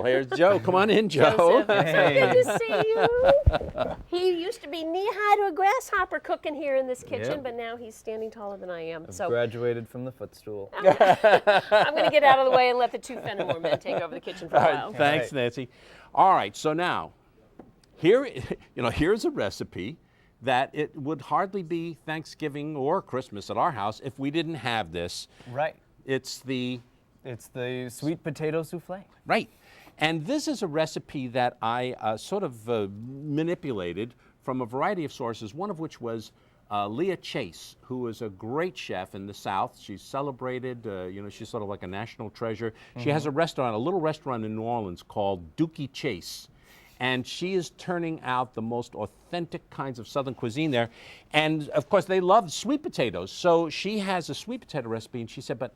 Here's Joe. Come on in, Joe. Joseph, it's so good to see you. He used to be knee-high to a grasshopper cooking here in this kitchen, Yep. but now he's standing taller than I am. I've So graduated from the footstool. I'm going to get out of the way and let the two Fennimore men take over the kitchen for a while. Thanks, Nancy. All right, so now, here's a recipe that it would hardly be Thanksgiving or Christmas at our house if we didn't have this. Right. It's the sweet potato souffle. Right. And this is a recipe that I sort of manipulated from a variety of sources, one of which was Leah Chase, who is a great chef in the South. She's celebrated, she's sort of like a national treasure. She has a restaurant, a little restaurant in New Orleans called Dookie Chase. And she is turning out the most authentic kinds of Southern cuisine there. And of course, they love sweet potatoes. So she has a sweet potato recipe, and she said, but,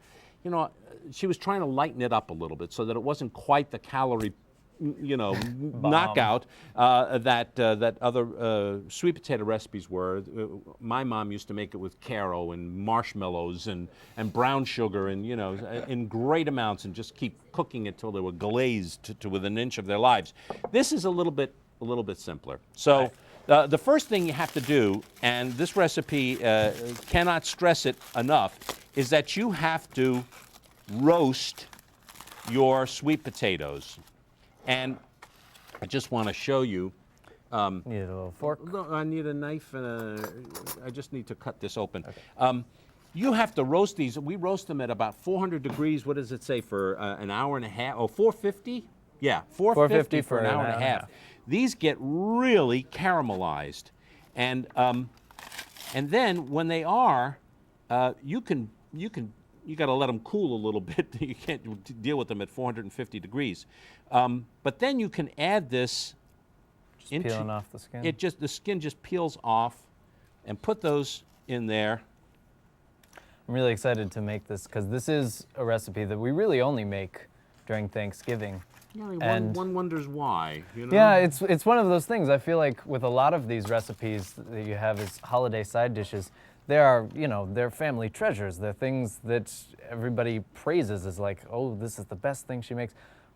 she was trying to lighten it up a little bit so that it wasn't quite the calorie, knockout that other sweet potato recipes were. My mom used to make it with Caro and marshmallows and brown sugar and, in great amounts, and just keep cooking it till they were glazed to within an inch of their lives. This is a little bit simpler. So the first thing you have to do, and this recipe cannot stress it enough, is that you have to roast your sweet potatoes. And I just want to show you. Need a little fork? I need a knife and I just need to cut this open. Okay. You have to roast these. We roast them at about 400 degrees. What does it say, for an hour and a half? Oh, 450? Yeah, 450 for an hour and a half. These get really caramelized. And then when they are, you got to let them cool a little bit. You can't deal with them at 450 degrees. But then you can add this. Just peeling off the skin. The skin just peels off, and put those in there. I'm really excited to make this because this is a recipe that we really only make during Thanksgiving. Yeah, one wonders why. Yeah, it's one of those things. I feel like with a lot of these recipes that you have as holiday side dishes, they're family treasures. They're things that everybody praises as like, oh, this is the best thing she makes.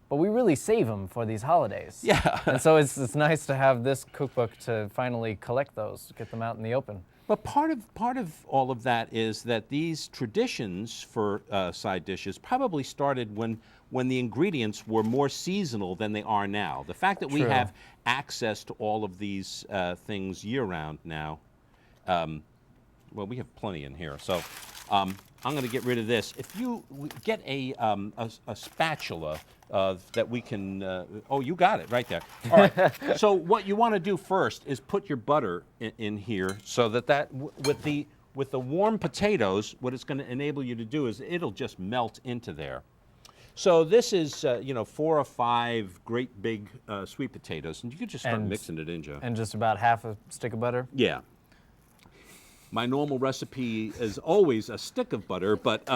But we really save them for these holidays. Yeah. And so it's nice to have this cookbook to finally collect those, get them out in the open. But part of all of that is that these traditions for side dishes probably started when the ingredients were more seasonal than they are now. The fact that we have access to all of these things year-round now, well, we have plenty in here. So I'm going to get rid of this. If you get a spatula that we can, oh, you got it right there. All right. So what you want to do first is put your butter in here, so that with the warm potatoes, what it's going to enable you to do is it'll just melt into there. So this is 4 or 5 great big sweet potatoes, and you could just start mixing it in, Joe. And just about half a stick of butter? Yeah. My normal recipe is always a stick of butter, but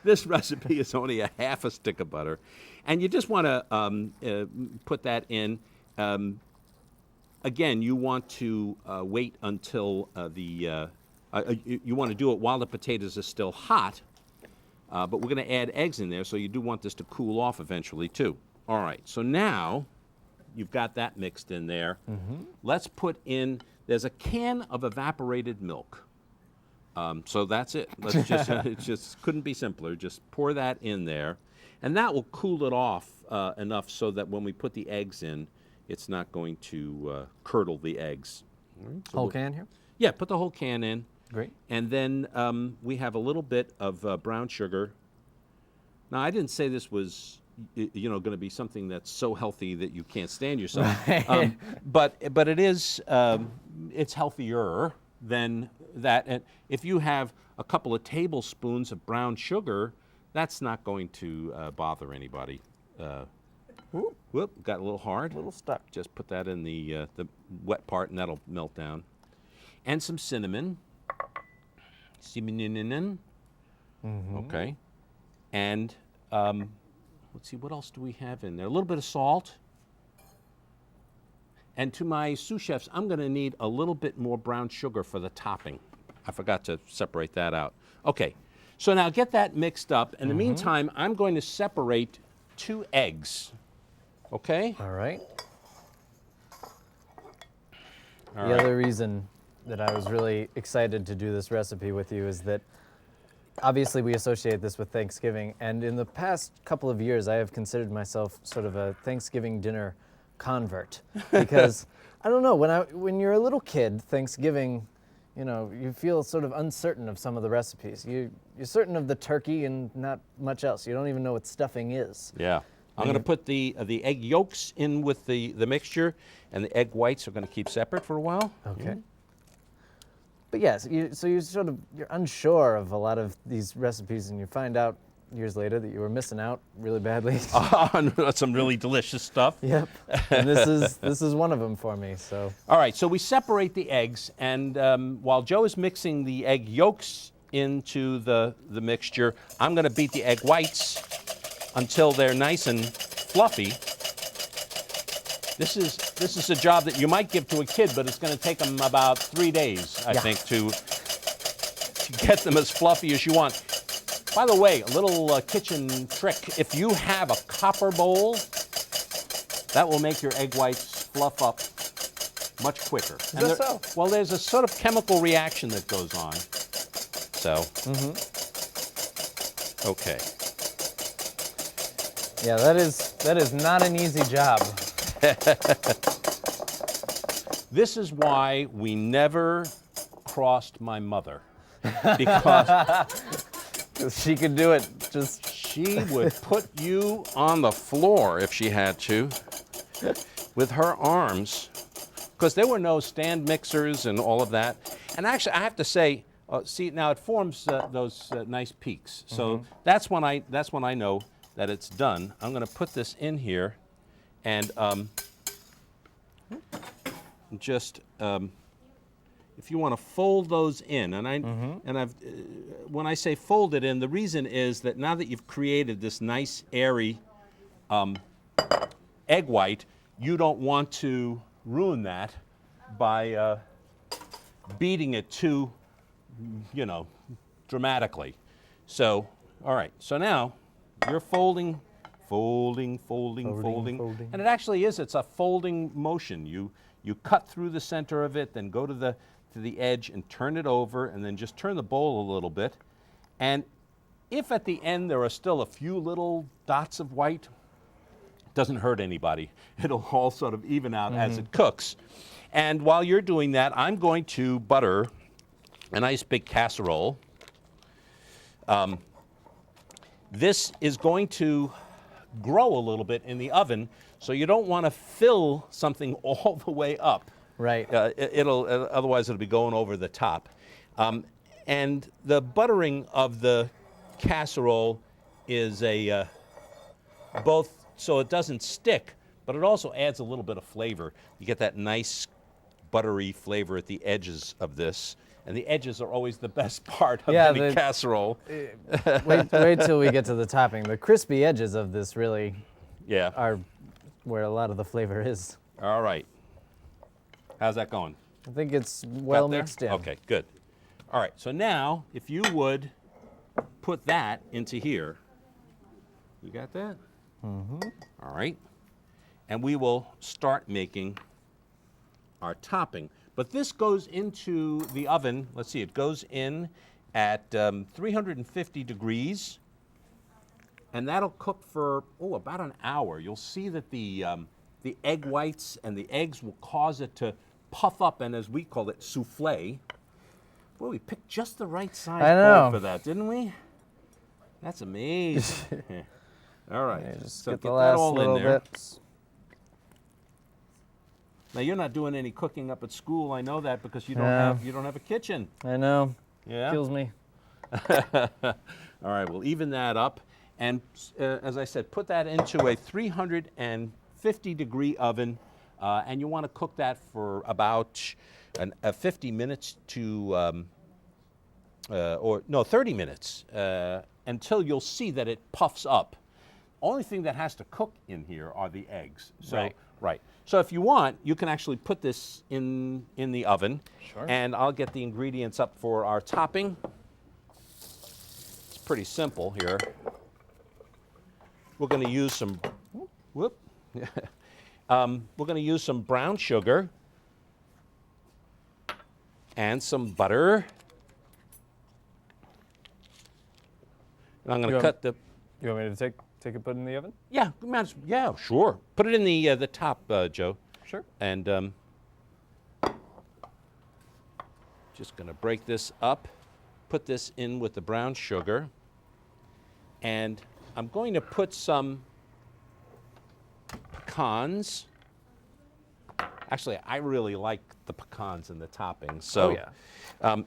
this recipe is only a half a stick of butter. And you just want to put that in. Again, you want to wait until you want to do it while the potatoes are still hot, but we're going to add eggs in there, so you do want this to cool off eventually, too. All right, so now you've got that mixed in there. Mm-hmm. Let's put in... There's a can of evaporated milk. So that's it. Let's just, it just couldn't be simpler. Just pour that in there. And that will cool it off enough so that when we put the eggs in, it's not going to curdle the eggs. Right, so whole can here? Yeah, put the whole can in. Great. And then we have a little bit of brown sugar. Now, I didn't say this was... going to be something that's so healthy that you can't stand yourself. But it is, it's healthier than that. And if you have a couple of tablespoons of brown sugar, that's not going to bother anybody. Whoop, got a little hard. A little stuck. Just put that in the wet part, and that'll melt down. And some cinnamon. Cinnamon. Mm-hmm. Okay. And... let's see, what else do we have in there? A little bit of salt. And to my sous chefs, I'm going to need a little bit more brown sugar for the topping. I forgot to separate that out. Okay, so now get that mixed up. In the meantime, I'm going to separate 2 eggs. Okay? All right. All The right. other reason that I was really excited to do this recipe with you is that obviously we associate this with Thanksgiving, and in the past couple of years I have considered myself sort of a Thanksgiving dinner convert because I don't know, when you're a little kid, Thanksgiving, you know, you feel sort of uncertain of some of the recipes. You're certain of the turkey and not much else. You don't even know what stuffing is. Yeah. I'm going to put the egg yolks in with the mixture, and the egg whites are going to keep separate for a while. Okay. But yes, so you're unsure of a lot of these recipes, and you find out years later that you were missing out really badly. On some really delicious stuff. Yep. And this is one of them for me. So. All right, so we separate the eggs, and while Joe is mixing the egg yolks into the mixture, I'm going to beat the egg whites until they're nice and fluffy. This is a job that you might give to a kid, but it's going to take them about 3 days, I think, to get them as fluffy as you want. By the way, a little kitchen trick: if you have a copper bowl, that will make your egg whites fluff up much quicker. Is that so? Well, there's a sort of chemical reaction that goes on. So, okay. Yeah, that is not an easy job. This is why we never crossed my mother, because She could do it. she would put you on the floor if she had to with her arms, because there were no stand mixers and all of that. And actually, I have to say, see, now it forms those nice peaks. So that's when I know that it's done. I'm going to put this in here, and just if you want to fold those in, and I've when I say fold it in, the reason is that now that you've created this nice airy egg white, you don't want to ruin that by beating it too, dramatically. So, all right. So now you're folding, and it actually is. It's a folding motion. You cut through the center of it, then go to the edge and turn it over, and then just turn the bowl a little bit. And if at the end there are still a few little dots of white, it doesn't hurt anybody. It'll all sort of even out as it cooks. And while you're doing that, I'm going to butter a nice big casserole. This is going to grow a little bit in the oven, so you don't want to fill something all the way up. Right. Otherwise it'll be going over the top. And the buttering of the casserole is both so it doesn't stick, but it also adds a little bit of flavor. You get that nice buttery flavor at the edges of this. And the edges are always the best part of any casserole. Wait till we get to the topping. The crispy edges of this really are where a lot of the flavor is. All right. How's that going? I think it's well mixed in. Okay, good. All right, so now if you would put that into here. You got that? All right. And we will start making our topping. But this goes into the oven. Let's see, it goes in at 350 degrees. And that'll cook for, about an hour. You'll see that the egg whites and the eggs will cause it to puff up, and as we call it, souffle. Boy, we picked just the right size bowl for that, didn't we? That's amazing. All right, just so get get the that last all in little there. bits. Now you're not doing any cooking up at school. I know that because you don't have a kitchen. I know. Yeah. Kills me. All right, we'll even that up, and as I said, put that into a 350-degree oven, and you want to cook that for about 50 minutes to, 30 minutes until you'll see that it puffs up. Only thing that has to cook in here are the eggs. So, right. So if you want, you can actually put this in the oven. Sure. And I'll get the ingredients up for our topping. It's pretty simple here. we're going to use some, we're going to use some brown sugar and some butter. And I'm going to cut the. You want me to take it, put it in the oven? Yeah, yeah, sure. Put it in the top, Joe. Sure. And just going to break this up, put this in with the brown sugar, and I'm going to put some pecans. Actually, I really like the pecans in the topping. So,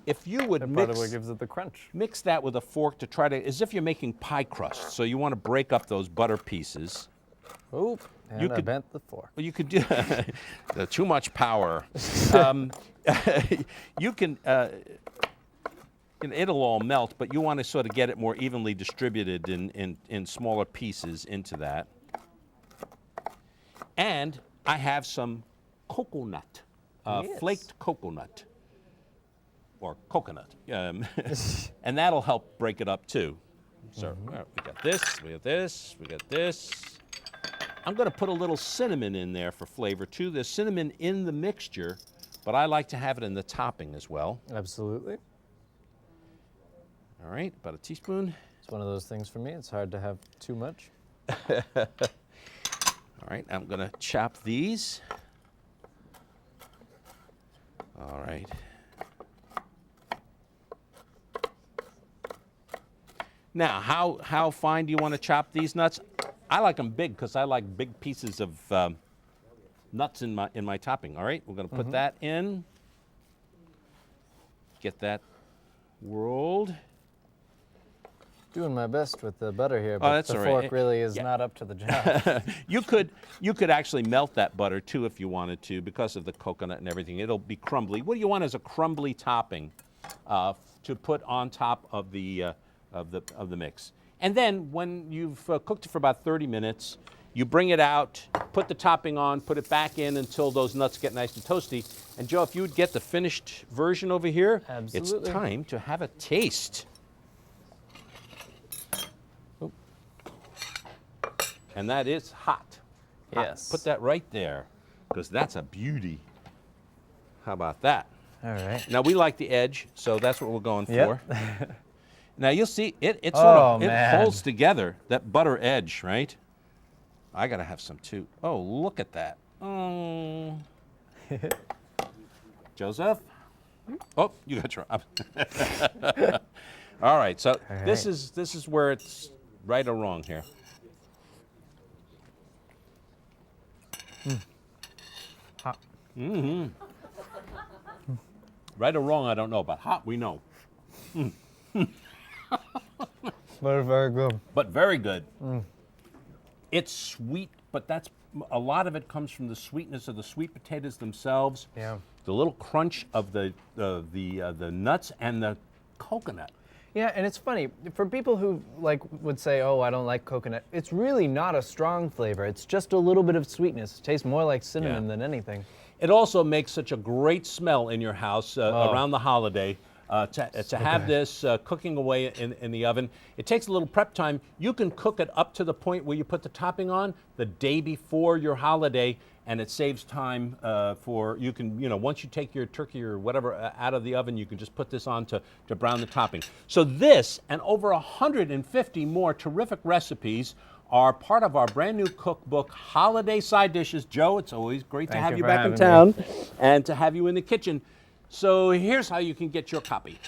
if you would Part of what gives it the crunch. mix that with a fork to try to, as if you're making pie crust. So you want to break up those butter pieces. Oh, and I bent the fork. Well, you could do too much power. You can. It'll all melt, but you want to sort of get it more evenly distributed in smaller pieces into that. And I have some coconut, flaked coconut, or coconut, and that'll help break it up too. So we got this, we got this, we got this. I'm going to put a little cinnamon in there for flavor too. There's cinnamon in the mixture, but I like to have it in the topping as well. Absolutely. All right, about a teaspoon. It's one of those things for me. It's hard to have too much. All right, I'm going to chop these. All right. Now, how fine do you want to chop these nuts? I like them big because I like big pieces of nuts in my topping. All right, we're going to put that in. Get that rolled. Doing my best with the butter here, but the fork really is not up to the job. You could actually melt that butter too if you wanted to, because of the coconut and everything. It'll be crumbly. What do you want is a crumbly topping to put on top of the mix. And then when you've cooked it for about 30 minutes, you bring it out, put the topping on, put it back in until those nuts get nice and toasty. And Joe, if you would get the finished version over here, Absolutely. It's time to have a taste. And that is hot. Yes. Put that right there, because that's a beauty. How about that? All right. Now, we like the edge, so that's what we're going Yep. for. Now, you'll see, it man. holds together, that butter edge, right? I got to have some, too. Oh, look at that. Oh. Joseph? Oh, you got your... All right, so this is where it's right or wrong here. Hot. Mm-hmm. Right or wrong, I don't know, but hot, we know. But very good. But very good. It's sweet, but a lot of it comes from the sweetness of the sweet potatoes themselves. Yeah. The little crunch of the nuts and the coconut. Yeah, and it's funny, for people who would say, oh, I don't like coconut, it's really not a strong flavor. It's just a little bit of sweetness. It tastes more like cinnamon than anything. It also makes such a great smell in your house around the holiday. To have this cooking away in the oven. It takes a little prep time. You can cook it up to the point where you put the topping on the day before your holiday, and it saves time you can, once you take your turkey or whatever out of the oven, you can just put this on to brown the topping. So this and over 150 more terrific recipes are part of our brand new cookbook, Holiday Side Dishes. Joe, it's always great to have you back in town and to have you in the kitchen. So here's how you can get your copy.